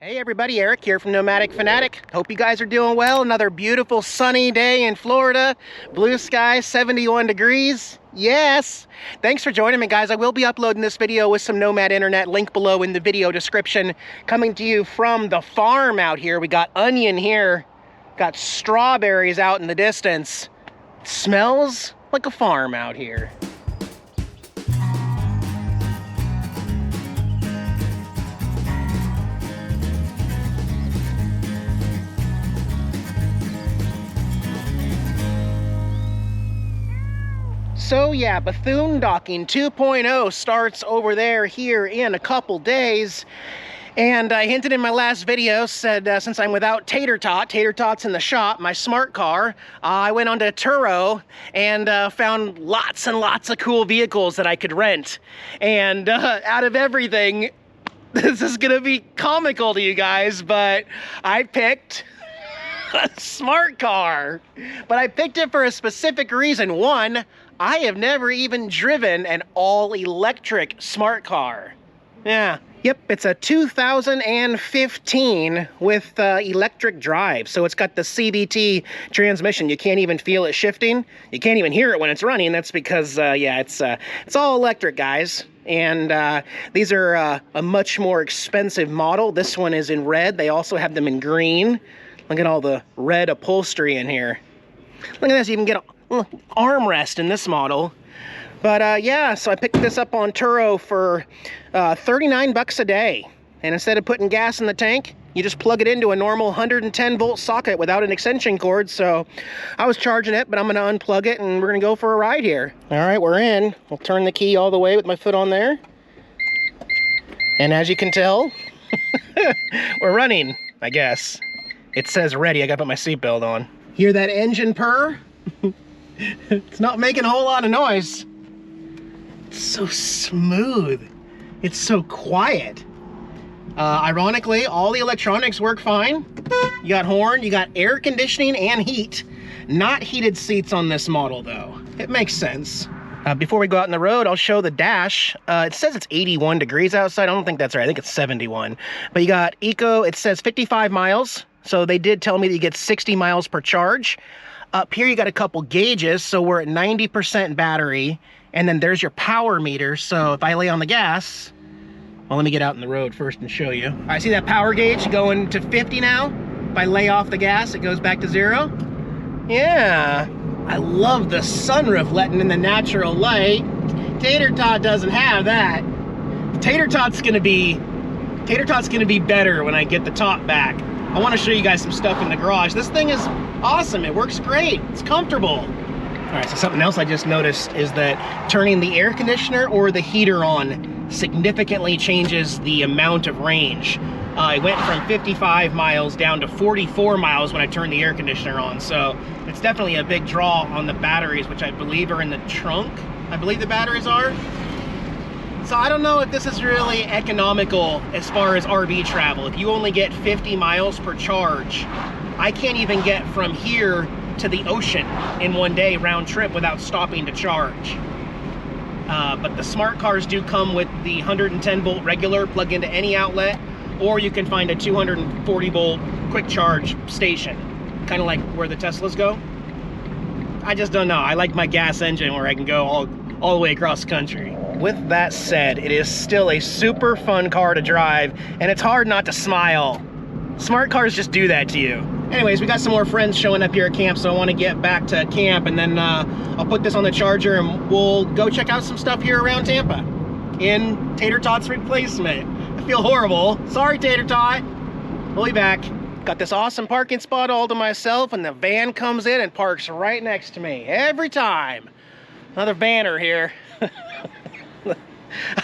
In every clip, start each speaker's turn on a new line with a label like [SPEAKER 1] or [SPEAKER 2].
[SPEAKER 1] Hey everybody, Eric here from Nomadic Fanatic. Hope you guys are doing well. Another beautiful sunny day in Florida. Blue sky, 71 degrees. Yes! Thanks for joining me, guys. I will be uploading this video with some Nomad Internet, link below in the video description. Coming to you from the farm out here. We got onion here. Got strawberries out in the distance. It smells like a farm out here. So yeah, Bethune Docking 2.0 starts over there here in a couple days. And I hinted in my last video, said since I'm without Tater Tot, Tater Tot's in the shop, my smart car, I went onto Turo and found lots and lots of cool vehicles that I could rent. And out of everything, this is gonna be comical to you guys, but I picked a smart car. But I picked it for a specific reason. One, I have never even driven an all-electric smart car. Yeah, yep, it's a 2015 with electric drive. So it's got the CVT transmission. You can't even feel it shifting. You can't even hear it when it's running. That's because, yeah, it's all electric, guys. And these are a much more expensive model. This one is in red. They also have them in green. Look at all the red upholstery in here. Look at this, you can get a armrest in this model. But yeah, so I picked this up on Turo for 39 bucks a day. And instead of putting gas in the tank, you just plug it into a normal 110 volt socket without an extension cord. So I was charging it, but I'm gonna unplug it and we're gonna go for a ride here. All right, we're in. I'll turn the key all the way with my foot on there. And as you can tell, we're running, I guess. It says ready, I gotta put my seatbelt on. Hear that engine purr? It's not making a whole lot of noise. It's so smooth. It's so quiet. Ironically, all the electronics work fine. You got horn, you got air conditioning and heat. Not heated seats on this model though. It makes sense. Before we go out on the road, I'll show the dash. It says it's 81 degrees outside. I don't think that's right, I think it's 71. But you got eco, it says 55 miles. So they did tell me that you get 60 miles per charge. Up here you got a couple gauges, so we're at 90% battery, and then there's your power meter. So if I lay on the gas, well, let me get out in the road first and show you. All right, see that power gauge going to 50 now? If I lay off the gas, it goes back to 0. Yeah, I love the sunroof letting in the natural light. Tater Tot doesn't have that. Tater Tot's gonna be better when I get the top back. I want to show you guys some stuff in the garage. This thing is awesome. It works great. It's comfortable. All right, so something else I just noticed is that turning the air conditioner or the heater on significantly changes the amount of range. I went from 55 miles down to 44 miles when I turned the air conditioner on. So it's definitely a big draw on the batteries, which I believe are in the trunk. I believe the batteries are. So I don't know if this is really economical as far as RV travel. If you only get 50 miles per charge, I can't even get from here to the ocean in one day round trip without stopping to charge. But the smart cars do come with the 110 volt regular, plug into any outlet, or you can find a 240 volt quick charge station, kind of like where the Teslas go. I just don't know. I like my gas engine where I can go all the way across the country. With that said, it is still a super fun car to drive, and it's hard not to smile. Smart cars just do that to you. Anyways, we got some more friends showing up here at camp, so I want to get back to camp, and then I'll put this on the charger, and we'll go check out some stuff here around Tampa in Tater Tot's replacement. I feel horrible. Sorry, Tater Tot. We'll be back. Got this awesome parking spot all to myself, and the van comes in and parks right next to me every time. Another vanner here.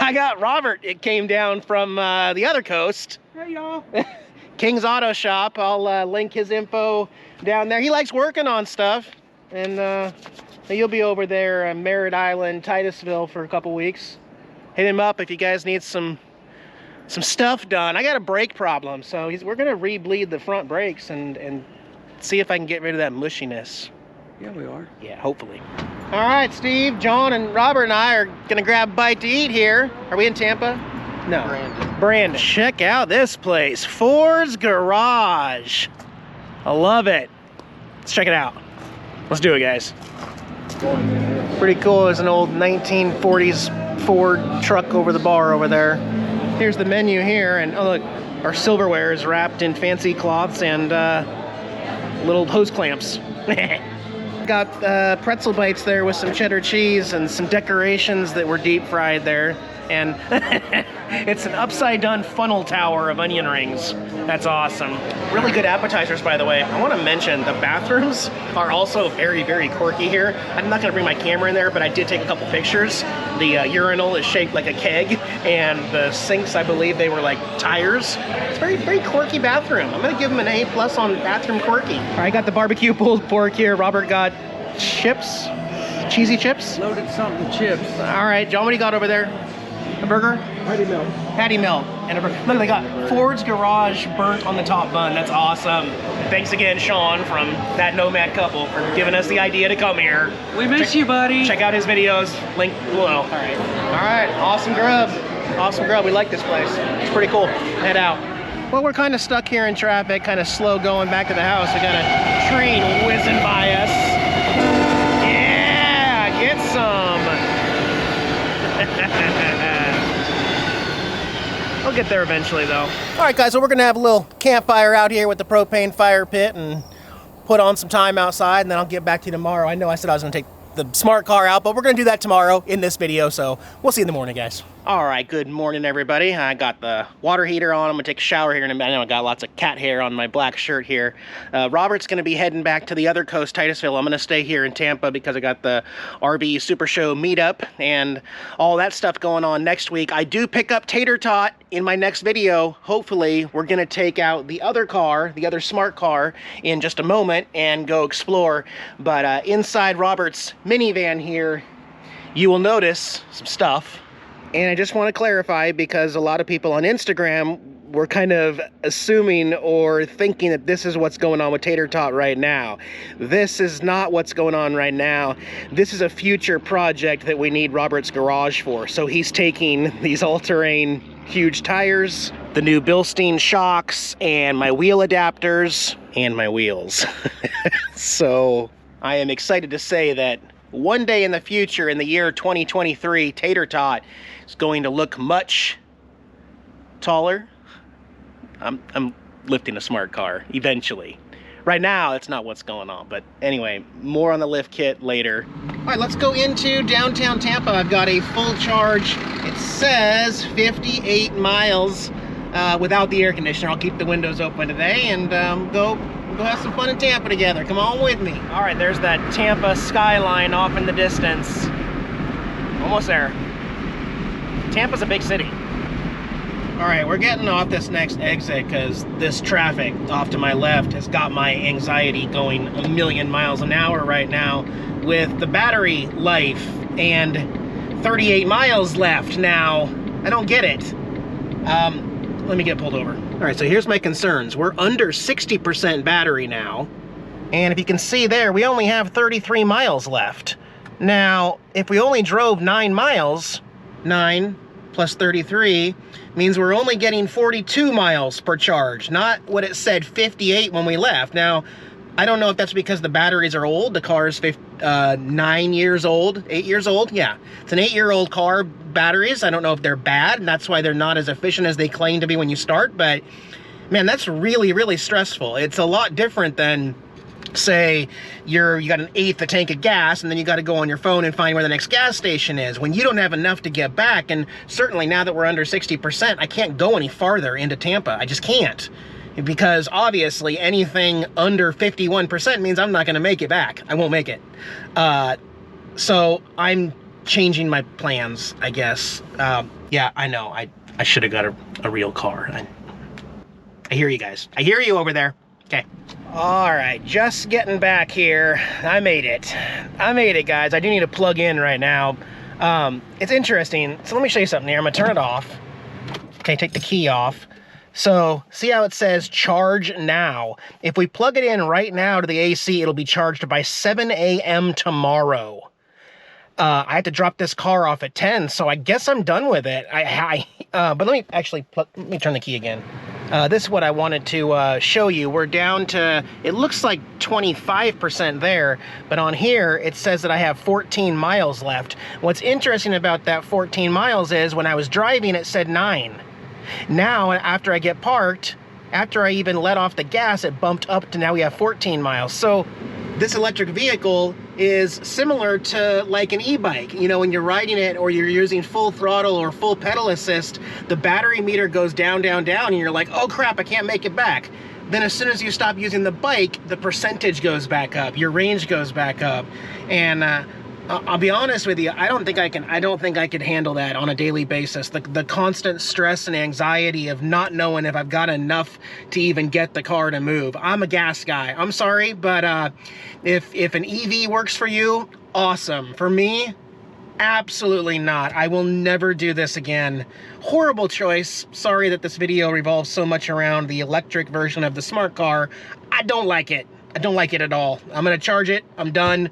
[SPEAKER 1] I got Robert. It came down from the other coast.
[SPEAKER 2] Hey, y'all.
[SPEAKER 1] King's Auto Shop. I'll link his info down there. He likes working on stuff. And you'll be over there Merritt Island, Titusville for a couple weeks. Hit him up if you guys need some stuff done. I got a brake problem, so we're going to re-bleed the front brakes and see if I can get rid of that mushiness.
[SPEAKER 2] Yeah, we are.
[SPEAKER 1] Yeah, hopefully. All right, Steve, John, and Robert and I are gonna grab a bite to eat here. Are we in Tampa? No. Brandon. Check out this place. Ford's Garage. I love it. Let's check it out. Let's do it, guys. Pretty cool. There's an old 1940s Ford truck over the bar over there. Here's the menu here, and oh look, our silverware is wrapped in fancy cloths and little hose clamps. Got pretzel bites there with some cheddar cheese and some decorations that were deep fried there. And it's an upside down funnel tower of onion rings. That's awesome. Really good appetizers, by the way. I want to mention the bathrooms are also very, very quirky here. I'm not going to bring my camera in there, but I did take a couple pictures. The urinal is shaped like a keg, and the sinks, I believe they were like tires. It's a very, very quirky bathroom. I'm going to give them an A+ on bathroom quirky. All right, I got the barbecue pulled pork here. Robert got chips, cheesy chips.
[SPEAKER 2] Loaded something chips.
[SPEAKER 1] All right, John, what do you got over there? A burger?
[SPEAKER 2] Patty melt.
[SPEAKER 1] Patty melt and a burger. Look, they got Ford's Garage burnt on the top bun. That's awesome. Thanks again, Sean, from That Nomad Couple, for giving us the idea to come here.
[SPEAKER 2] We miss you, buddy.
[SPEAKER 1] Check out his videos. Link below. All right. All right. Awesome grub. Awesome grub. We like this place. It's pretty cool. Head out. Well, we're kind of stuck here in traffic, kind of slow going back to the house. We got a train whizzing by us. Yeah, get some. I'll get there eventually, though. All right, guys, so we're gonna have a little campfire out here with the propane fire pit and put on some time outside, and then I'll get back to you tomorrow. I know I said I was gonna take the smart car out, but we're gonna do that tomorrow in this video, so we'll see you in the morning, guys. All right, good morning, everybody. I got the water heater on. I'm gonna take a shower here in a minute. I know I got lots of cat hair on my black shirt here. Robert's gonna be heading back to the other coast, Titusville. I'm gonna stay here in Tampa because I got the RV Super Show meetup and all that stuff going on next week. I do pick up Tater Tot in my next video. Hopefully, we're gonna take out the other car, the other smart car, in just a moment and go explore. But inside Robert's minivan here, you will notice some stuff. And I just want to clarify, because a lot of people on Instagram were kind of assuming or thinking that this is what's going on with Tater Tot right now. This is not what's going on right now. This is a future project that we need Robert's Garage for. So he's taking these all-terrain huge tires, the new Bilstein shocks, and my wheel adapters, and my wheels. So I am excited to say that one day in the future, in the year 2023, Tater Tot is going to look much taller. I'm lifting a smart car eventually. Right now, that's not what's going on. But anyway, more on the lift kit later. All right, let's go into downtown Tampa. I've got a full charge. It says 58 miles without the air conditioner. I'll keep the windows open today and go have some fun in Tampa together. Come on with me. All right, there's that Tampa skyline off in the distance. Almost there. Tampa's a big city. All right, we're getting off this next exit because this traffic off to my left has got my anxiety going a million miles an hour right now with the battery life and 38 miles left now. I don't get it. Let me get pulled over. All right, so here's my concerns. We're under 60% battery now. And if you can see there, we only have 33 miles left. Now, if we only drove 9 miles, 9 plus 33 means we're only getting 42 miles per charge, not what it said 58 when we left. Now, I don't know if that's because the batteries are old. The car is 9 years old, 8 years old. Yeah, it's an 8-year-old car, batteries. I don't know if they're bad, and that's why they're not as efficient as they claim to be when you start. But man, that's really, really stressful. It's a lot different than, say, you got an eighth a tank of gas, and then you got to go on your phone and find where the next gas station is when you don't have enough to get back. And certainly now that we're under 60%, I can't go any farther into Tampa. I just can't. Because obviously anything under 51% means I'm not going to make it back. I won't make it. So I'm changing my plans, I guess. Yeah, I know. I should have got a real car. I hear you guys. I hear you over there. Okay. All right, just getting back here. I made it. I made it, guys. I do need to plug in right now. It's interesting. So let me show you something here. I'm going to turn it off. Okay, take the key off. So, see how it says charge now? If we plug it in right now to the AC, it'll be charged by 7 a.m. tomorrow. I had to drop this car off at 10, so I guess I'm done with it. But let me actually, let me turn the key again. This is what I wanted to show you. We're down to, it looks like 25% there, but on here it says that I have 14 miles left. What's interesting about that 14 miles is when I was driving it said 9. Now, after I get parked, after I even let off the gas, it bumped up to now we have 14 miles. So this electric vehicle is similar to like an e-bike. You know, when you're riding it or you're using full throttle or full pedal assist, the battery meter goes down, down, down, and you're like, oh crap, I can't make it back. Then as soon as you stop using the bike, the percentage goes back up, your range goes back up. And I'll be honest with you, I don't think I could handle that on a daily basis. The constant stress and anxiety of not knowing if I've got enough to even get the car to move. I'm a gas guy. I'm sorry, but if an EV works for you, awesome. For me, absolutely not. I will never do this again. Horrible choice. Sorry that this video revolves so much around the electric version of the smart car. I don't like it. I don't like it at all. I'm gonna charge it. I'm done.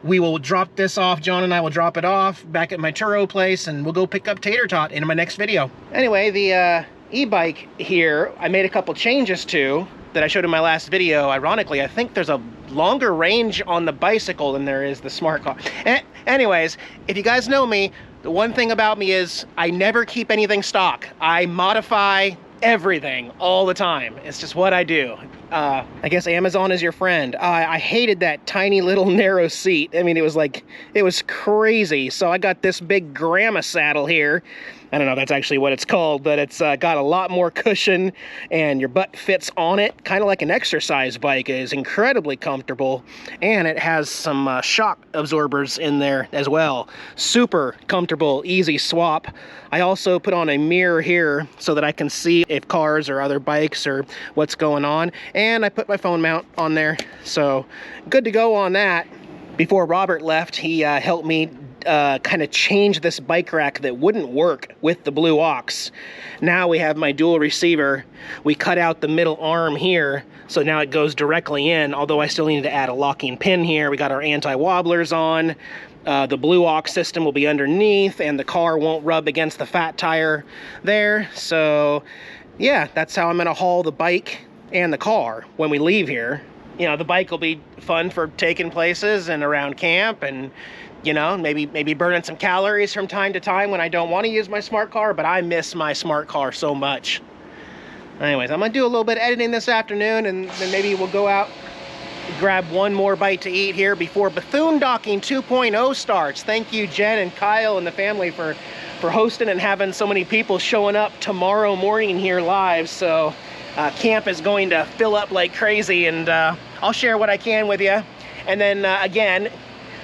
[SPEAKER 1] We will drop this off. John and I will drop it off back at my Turo place, and we'll go pick up Tater Tot in my next video. Anyway, the e-bike here, I made a couple changes to that I showed in my last video. Ironically, I think there's a longer range on the bicycle than there is the smart car. Anyways, if you guys know me, the one thing about me is I never keep anything stock. I modify everything all the time. It's just what I do. I guess Amazon is your friend. I hated that tiny little narrow seat. I mean, it was crazy. So I got this big grandma saddle here. I don't know if that's actually what it's called, but it's got a lot more cushion and your butt fits on it, kind of like an exercise bike. It is incredibly comfortable, and it has some shock absorbers in there as well. Super comfortable, easy swap. I also put on a mirror here so that I can see if cars or other bikes or what's going on, and I put my phone mount on there, so good to go on that. Before Robert left, he helped me kind of change this bike rack that wouldn't work with the blue aux. Now we have my dual receiver. We cut out the middle arm here, so now it goes directly in, although I still need to add a locking pin here. We got our anti-wobblers on. The blue aux system will be underneath, and the car won't rub against the fat tire there. So yeah, that's how I'm gonna haul the bike and the car when we leave here. You know, the bike will be fun for taking places and around camp, and you know, maybe burning some calories from time to time when I don't want to use my smart car, but I miss my smart car so much. Anyways, I'm gonna do a little bit of editing this afternoon, and then maybe we'll go out, grab one more bite to eat here before Bethune Docking 2.0 starts. Thank you, Jen and Kyle and the family for hosting and having so many people showing up tomorrow morning here live. So camp is going to fill up like crazy, and I'll share what I can with you. And then again,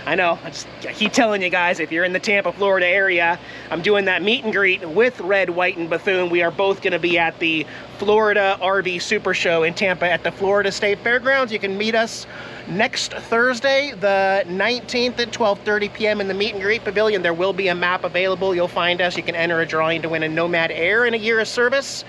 [SPEAKER 1] I know, I keep telling you guys, if you're in the Tampa, Florida area, I'm doing that meet and greet with Red, White, and Bethune. We are both going to be at the Florida RV Super Show in Tampa at the Florida State Fairgrounds. You can meet us next Thursday, the 19th at 12:30 p.m. in the meet and greet pavilion. There will be a map available. You'll find us. You can enter a drawing to win a Nomad Air in a year of service,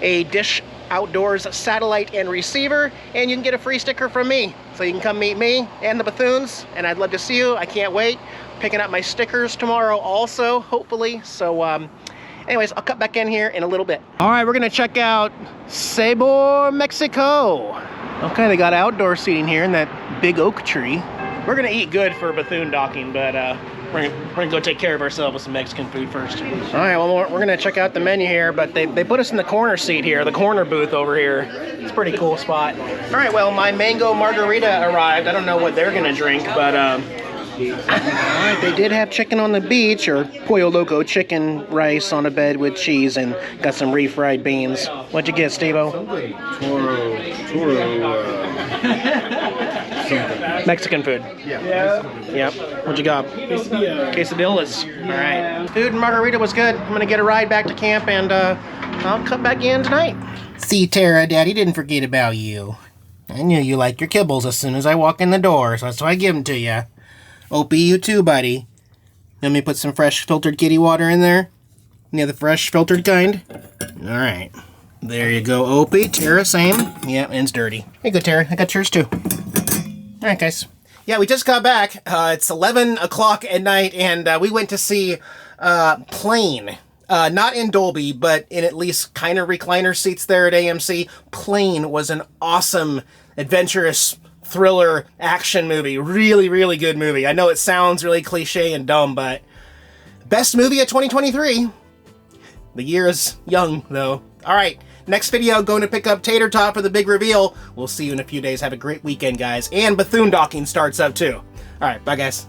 [SPEAKER 1] a Dish Outdoors satellite and receiver, and you can get a free sticker from me. So you can come meet me and the Bethunes, and I'd love to see you. I can't wait. Picking up my stickers tomorrow also, hopefully. So anyways, I'll cut back in here in a little bit. All right, we're gonna check out Sabor, Mexico. Okay, they got outdoor seating here in that big oak tree. We're gonna eat good for Bethune Docking, but we're gonna go take care of ourselves with some Mexican food first. All right, well, we're gonna check out the menu here, but they put us in the corner seat here, the corner booth over here. It's a pretty cool spot. All right, well, my mango margarita arrived. I don't know what they're gonna drink, but all right, they did have chicken on the beach, or Pollo Loco chicken rice on a bed with cheese, and got some refried beans. What'd you get, Steve-O? Mexican food. Yeah. Yep. What'd you got? Quesadillas. All right. Food and margarita was good. I'm gonna get a ride back to camp, and I'll cut back in tonight. See, Tara, Daddy didn't forget about you. I knew you liked your kibbles as soon as I walk in the door, so that's why I give them to you. Opie, you too, buddy. Let me put some fresh filtered kitty water in there. Yeah, the fresh filtered kind. All right. There you go, Opie. Tara, same. Yeah, and it's dirty. Here you go, Tara. I got yours too. All right, guys. Yeah, we just got back. It's 11 o'clock at night, and we went to see Plane. Not in Dolby, but in at least kind of recliner seats there at AMC. Plane was an awesome, adventurous thriller action movie. Really, really good movie. I know it sounds really cliche and dumb, but best movie of 2023. The year is young, though. All right, next video, going to pick up Tater Tot for the big reveal. We'll see you in a few days. Have a great weekend, guys. And Bethune docking starts up, too. All right, bye, guys.